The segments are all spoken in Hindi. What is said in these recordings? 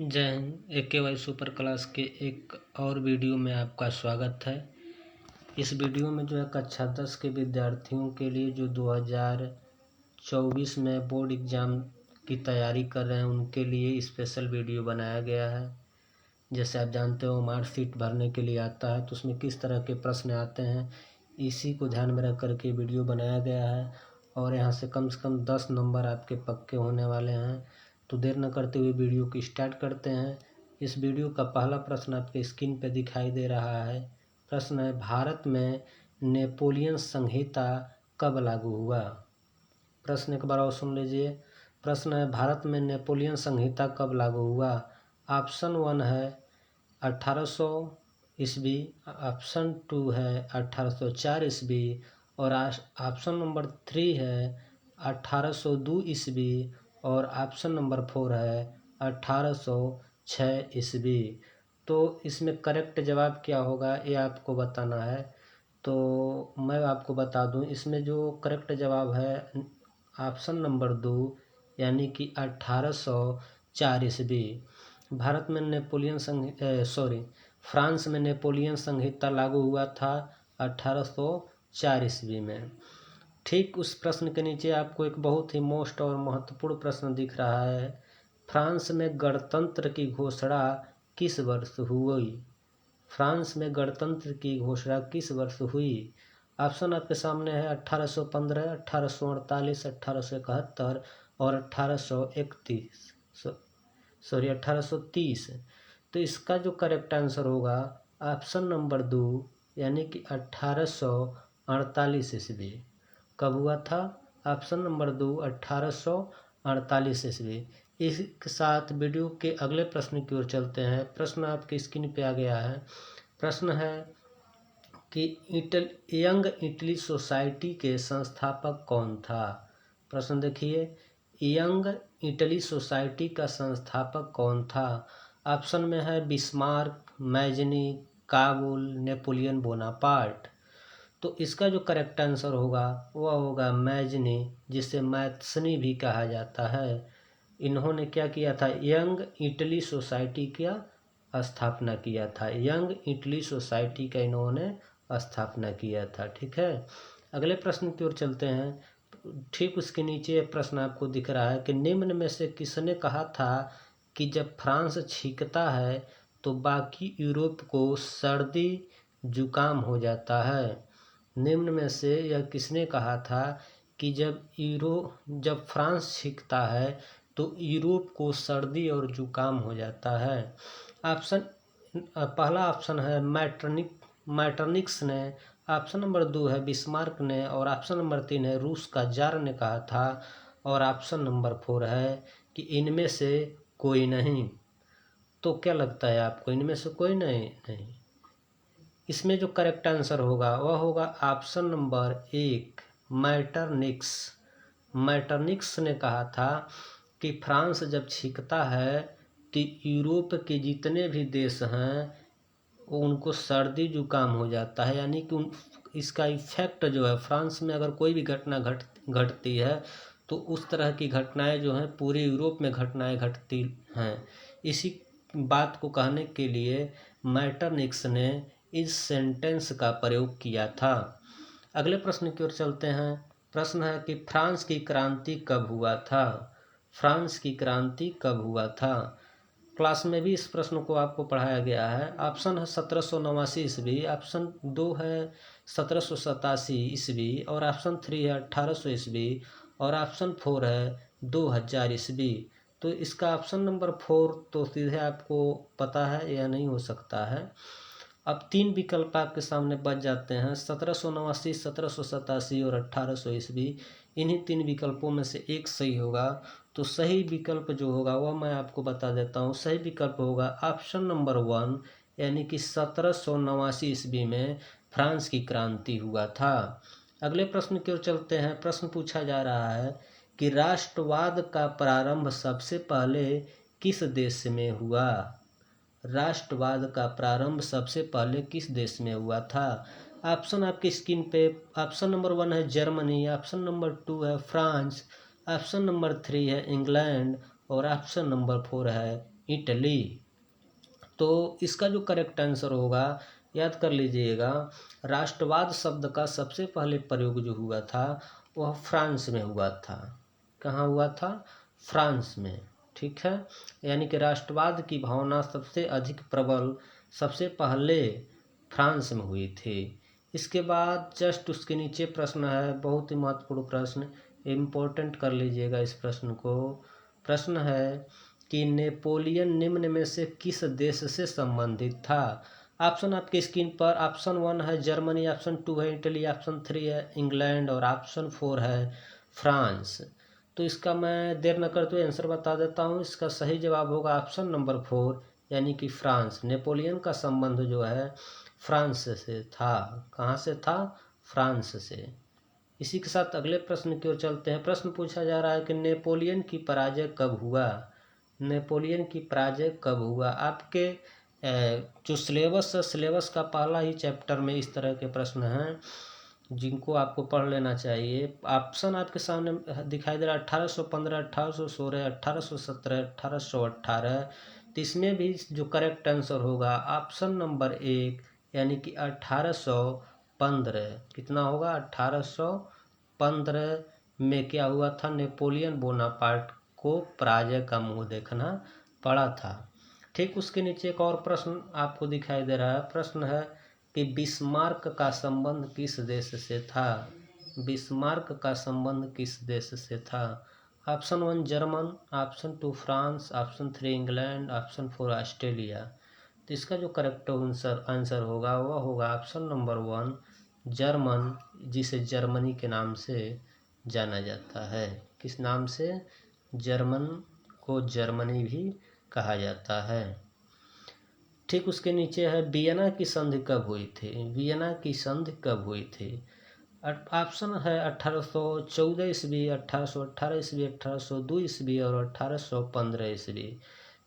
जय हिंद। AKY सुपर क्लास के एक और वीडियो में आपका स्वागत है। इस वीडियो में जो है कक्षा 10 के विद्यार्थियों के लिए जो 2024 में बोर्ड एग्ज़ाम की तैयारी कर रहे हैं उनके लिए स्पेशल वीडियो बनाया गया है। जैसे आप जानते हो मार्कशीट भरने के लिए आता है तो उसमें किस तरह के प्रश्न आते हैं, इसी को ध्यान में रख कर के वीडियो बनाया गया है। और यहाँ से कम 10 नंबर आपके पक्के होने वाले हैं। तो देर न करते हुए वीडियो को स्टार्ट करते हैं। इस वीडियो का पहला प्रश्न आपके स्क्रीन पर दिखाई दे रहा है। प्रश्न है, भारत में नेपोलियन संहिता कब लागू हुआ? प्रश्न एक बार और सुन लीजिए। प्रश्न है, भारत में नेपोलियन संहिता कब लागू हुआ? ऑप्शन 1 है 1800 ईस्वी, ऑप्शन 2 है 1804 ईस्वी और ऑप्शन नंबर 3 है 1802 ईस्वी और ऑप्शन नंबर 4 है 1806 ईस्वी। तो इसमें करेक्ट जवाब क्या होगा ये आपको बताना है। तो मैं आपको बता दूं, इसमें जो करेक्ट जवाब है ऑप्शन नंबर 2 यानी कि 1804 ईस्वी। भारत में फ्रांस में नेपोलियन संहिता लागू हुआ था 1804 ईस्वी में। ठीक उस प्रश्न के नीचे आपको एक बहुत ही मोस्ट और महत्वपूर्ण प्रश्न दिख रहा है। फ्रांस में गणतंत्र की घोषणा किस वर्ष हुई? फ्रांस में गणतंत्र की घोषणा किस वर्ष हुई? ऑप्शन आपके सामने है 1815, 1848, 1871 और 1830। तो इसका जो करेक्ट आंसर होगा ऑप्शन नंबर 2 यानी कि 1848 ईस्वी। कब हुआ था? ऑप्शन नंबर 2 1848 ईस्वी। इसके साथ वीडियो के अगले प्रश्न की ओर चलते हैं। प्रश्न आपकी स्क्रीन पे आ गया है। प्रश्न है कि यंग इटली सोसाइटी के संस्थापक कौन था? प्रश्न देखिए, यंग इटली सोसाइटी का संस्थापक कौन था? ऑप्शन में है Bismarck, Mazzini, Kabul, Napoleon Bonaparte. तो इसका जो करेक्ट आंसर होगा वह होगा मैजनी, जिसे मैथ्सनी भी कहा जाता है। इन्होंने क्या किया था? यंग इटली सोसाइटी का स्थापना किया था। यंग इटली सोसाइटी का इन्होंने स्थापना किया था। ठीक है, अगले प्रश्न की ओर चलते हैं। ठीक उसके नीचे प्रश्न आपको दिख रहा है कि निम्न में से किसने कहा था कि जब फ्रांस छींकता है तो बाकी यूरोप को सर्दी जुकाम हो जाता है? निम्न में से यह किसने कहा था कि जब फ्रांस छींकता है तो यूरोप को सर्दी और जुकाम हो जाता है? पहला ऑप्शन है मैटरनिक्स ने, ऑप्शन नंबर 2 है बिस्मार्क ने और ऑप्शन नंबर 3 है रूस का जार ने कहा था और ऑप्शन नंबर 4 है कि इनमें से कोई नहीं। तो क्या लगता है आपको, इनमें से कोई नहीं? इसमें जो करेक्ट आंसर होगा वह होगा ऑप्शन नंबर 1 मैटरनिक्स ने कहा था कि फ्रांस जब छींकता है तो यूरोप के जितने भी देश हैं उनको सर्दी जुकाम हो जाता है। यानी कि इसका इफेक्ट जो है फ्रांस में अगर कोई भी घटना घटती है तो उस तरह की घटनाएं जो हैं पूरे यूरोप में घटनाएं घटती हैं। इसी बात को कहने के लिए मैटरनिक्स ने इस सेंटेंस का प्रयोग किया था। अगले प्रश्न की ओर चलते हैं। प्रश्न है कि फ्रांस की क्रांति कब हुआ था? फ्रांस की क्रांति कब हुआ था? क्लास में भी इस प्रश्न को आपको पढ़ाया गया है। ऑप्शन है 1789 ईस्वी, ऑप्शन 2 है 1787 ईस्वी और ऑप्शन 3 है 1800 ईस्वी और ऑप्शन 4 है 2000 ईस्वी। तो इसका ऑप्शन नंबर 4 तो सीधे आपको पता है या नहीं हो सकता है। अब 3 विकल्प आपके सामने बच जाते हैं, 1789, 1787 और 1800 ईस्वी। इन्हीं 3 विकल्पों में से एक सही होगा। तो सही विकल्प जो होगा वह मैं आपको बता देता हूँ। सही विकल्प होगा ऑप्शन नंबर 1 यानी कि 1789 ईस्वी में फ्रांस की क्रांति हुआ था। अगले प्रश्न की ओर चलते हैं। प्रश्न पूछा जा रहा है कि राष्ट्रवाद का प्रारंभ सबसे पहले किस देश में हुआ? राष्ट्रवाद का प्रारंभ सबसे पहले किस देश में हुआ था? ऑप्शन आपकी स्क्रीन पे, ऑप्शन नंबर 1 है जर्मनी, ऑप्शन नंबर 2 है फ्रांस, ऑप्शन नंबर 3 है इंग्लैंड और ऑप्शन नंबर 4 है इटली। तो इसका जो करेक्ट आंसर होगा, याद कर लीजिएगा, राष्ट्रवाद शब्द का सबसे पहले प्रयोग जो हुआ था वह फ्रांस में हुआ था। कहाँ हुआ था? फ्रांस में। ठीक है, यानी कि राष्ट्रवाद की भावना सबसे अधिक प्रबल सबसे पहले फ्रांस में हुई थी। इसके बाद जस्ट उसके नीचे प्रश्न है, बहुत ही महत्वपूर्ण प्रश्न, इम्पोर्टेंट कर लीजिएगा इस प्रश्न को। प्रश्न है कि नेपोलियन निम्न में से किस देश से संबंधित था? ऑप्शन आपकी स्क्रीन पर, ऑप्शन 1 है जर्मनी, ऑप्शन 2 है इटली, ऑप्शन 3 है इंग्लैंड और ऑप्शन 4 है फ्रांस। तो इसका मैं देर न करते हुए आंसर बता देता हूँ। इसका सही जवाब होगा ऑप्शन नंबर 4, यानी कि फ्रांस। नेपोलियन का संबंध जो है फ्रांस से था। कहाँ से था? फ्रांस से। इसी के साथ अगले प्रश्न की ओर चलते हैं। प्रश्न पूछा जा रहा है कि नेपोलियन की पराजय कब हुआ? नेपोलियन की पराजय कब हुआ? आपके जो सिलेबस है, सिलेबस का पहला ही चैप्टर में इस तरह के प्रश्न हैं जिनको आपको पढ़ लेना चाहिए। ऑप्शन आपके सामने दिखाई दे रहा है 1815, 1816, 1817, 1818। तो इसमें भी जो करेक्ट आंसर होगा ऑप्शन नंबर 1, यानी कि 1815। कितना होगा? 1815 में क्या हुआ था? नेपोलियन बोनापार्ट को पराजय का मुंह देखना पड़ा था। ठीक उसके नीचे एक और प्रश्न आपको दिखाई दे रहा है। प्रश्न है कि बिस्मार्क का संबंध किस देश से था? बिस्मार्क का संबंध किस देश से था? Option 1 German, option 2 France, option 3 England, option 4 Australia. तो इसका जो करेक्ट आंसर होगा वह होगा ऑप्शन नंबर 1 जर्मन, जिसे जर्मनी के नाम से जाना जाता है। किस नाम से? जर्मन को जर्मनी भी कहा जाता है। ठीक उसके नीचे है वियना की संधि कब हुई थी? वियना की संधि कब हुई थी? ऑप्शन है 1814 ईस्वी, 1818 ईस्वी, 1802 ईस्वी और 1815 ईस्वी।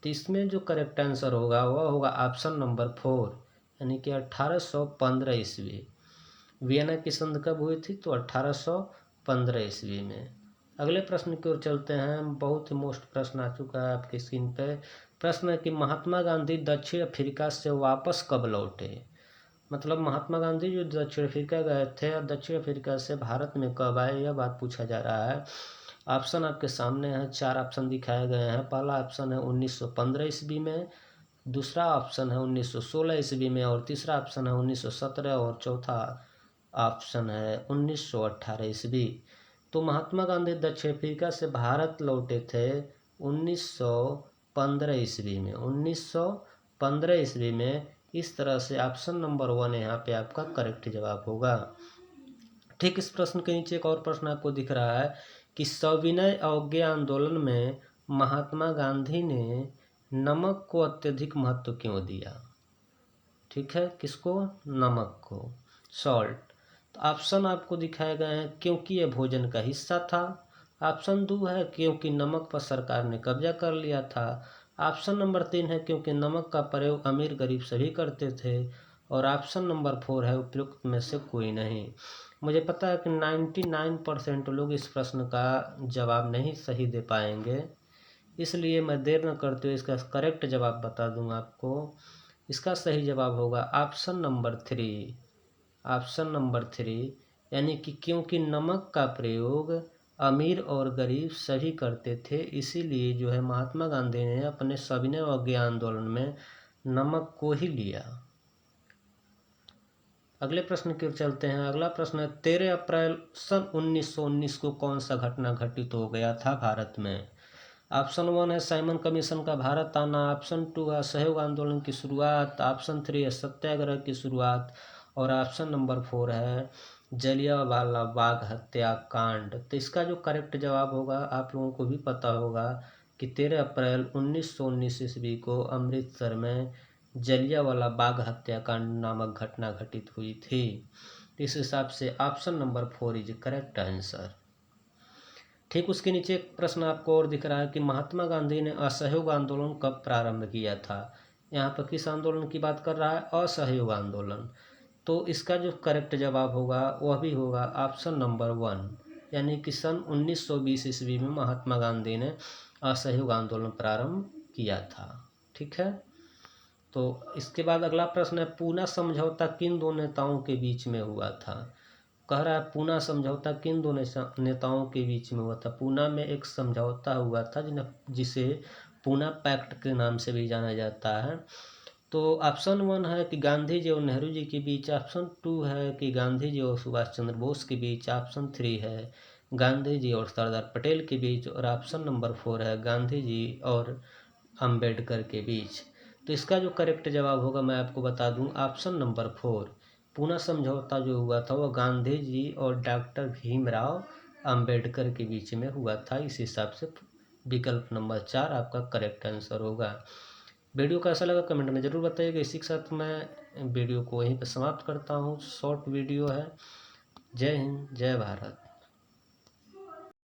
तो इसमें जो करेक्ट आंसर होगा वह होगा ऑप्शन नंबर 4, यानी कि 1815 ईस्वी। वियना की संधि कब हुई थी? तो 1815 ईस्वी में। अगले प्रश्न की ओर चलते हैं। बहुत ही मोस्ट प्रश्न आ चुका है आपकी स्क्रीन पे। प्रश्न है कि महात्मा गांधी दक्षिण अफ्रीका से वापस कब लौटे? मतलब महात्मा गांधी जो दक्षिण अफ्रीका गए थे और दक्षिण अफ्रीका से भारत में कब आए, यह बात पूछा जा रहा है। ऑप्शन आपके सामने है, 4 ऑप्शन दिखाए गए हैं। पहला ऑप्शन है 1915 ईस्वी में, दूसरा ऑप्शन है 1916 ईस्वी में और तीसरा ऑप्शन है 1917 और चौथा ऑप्शन है 1918 ईस्वी। तो महात्मा गांधी दक्षिण अफ्रीका से भारत लौटे थे 1915 ईस्वी में। 1915 ईस्वी में। इस तरह से ऑप्शन नंबर 1 यहाँ पे आपका करेक्ट जवाब होगा। ठीक इस प्रश्न के नीचे एक और प्रश्न आपको दिख रहा है कि सविनय अवज्ञा आंदोलन में महात्मा गांधी ने नमक को अत्यधिक महत्व क्यों दिया? ठीक है, किसको? नमक को, सॉल्ट। तो ऑप्शन आपको दिखाए गए हैं क्योंकि यह भोजन का हिस्सा था। ऑप्शन 2 है क्योंकि नमक पर सरकार ने कब्जा कर लिया था। ऑप्शन नंबर 3 है क्योंकि नमक का प्रयोग अमीर गरीब सभी करते थे। और ऑप्शन नंबर 4 है उपयुक्त में से कोई नहीं। मुझे पता है कि 99% लोग इस प्रश्न का जवाब नहीं सही दे पाएंगे, इसलिए मैं देर न करते हुए इसका करेक्ट जवाब बता दूंगा आपको। इसका सही जवाब होगा ऑप्शन नंबर 3। ऑप्शन नंबर 3, यानी कि क्योंकि नमक का प्रयोग अमीर और गरीब सभी करते थे, इसीलिए जो है महात्मा गांधी ने अपने सविनय अवज्ञा आंदोलन में नमक को ही लिया। अगले प्रश्न की ओर चलते हैं। अगला प्रश्न है 13 अप्रैल सन 1919 को कौन सा घटना घटित हो गया था भारत में? ऑप्शन 1 है साइमन कमीशन का भारत आना, ऑप्शन 2 है असहयोग आंदोलन की शुरुआत, ऑप्शन 3 है सत्याग्रह की शुरुआत और ऑप्शन नंबर 4 है जलियांवाला बाग हत्याकांड। तो इसका जो करेक्ट जवाब होगा, आप लोगों को भी पता होगा कि 13 अप्रैल 1919 ईस्वी को अमृतसर में जलियांवाला बाग हत्याकांड नामक घटना घटित हुई थी। इस हिसाब से option number 4 is correct answer. ठीक उसके नीचे एक प्रश्न आपको और दिख रहा है कि महात्मा गांधी ने असहयोग आंदोलन कब प्रारंभ किया था? यहाँ पर किस आंदोलन की बात कर रहा है? असहयोग आंदोलन। तो इसका जो करेक्ट जवाब होगा वह भी होगा ऑप्शन नंबर 1, यानी कि सन 1920 ईस्वी में महात्मा गांधी ने असहयोग आंदोलन प्रारंभ किया था। ठीक है, तो इसके बाद अगला प्रश्न है, पूना समझौता किन दो नेताओं के बीच में हुआ था। कह रहा है पूना समझौता किन दो नेताओं के बीच में हुआ था। पूना में एक समझौता हुआ था जिसे पूना पैक्ट के नाम से भी जाना जाता है। तो ऑप्शन 1 है कि गांधी जी और नेहरू जी के बीच, ऑप्शन 2 है कि गांधी जी और सुभाष चंद्र बोस के बीच, ऑप्शन 3 है गांधी जी और सरदार पटेल के बीच, और ऑप्शन नंबर 4 है गांधी जी और अंबेडकर के बीच। तो इसका जो करेक्ट जवाब होगा मैं आपको बता दूं, ऑप्शन नंबर 4। पूना समझौता जो हुआ था वो गांधी जी और डॉक्टर भीमराव अंबेडकर के बीच में हुआ था। इस हिसाब से विकल्प नंबर 4 आपका करेक्ट आंसर होगा। वीडियो कैसा लगा कमेंट में ज़रूर बताइएगा। इसी के साथ मैं वीडियो को वहीं पर समाप्त करता हूँ। शॉर्ट वीडियो है। जय हिंद, जय भारत।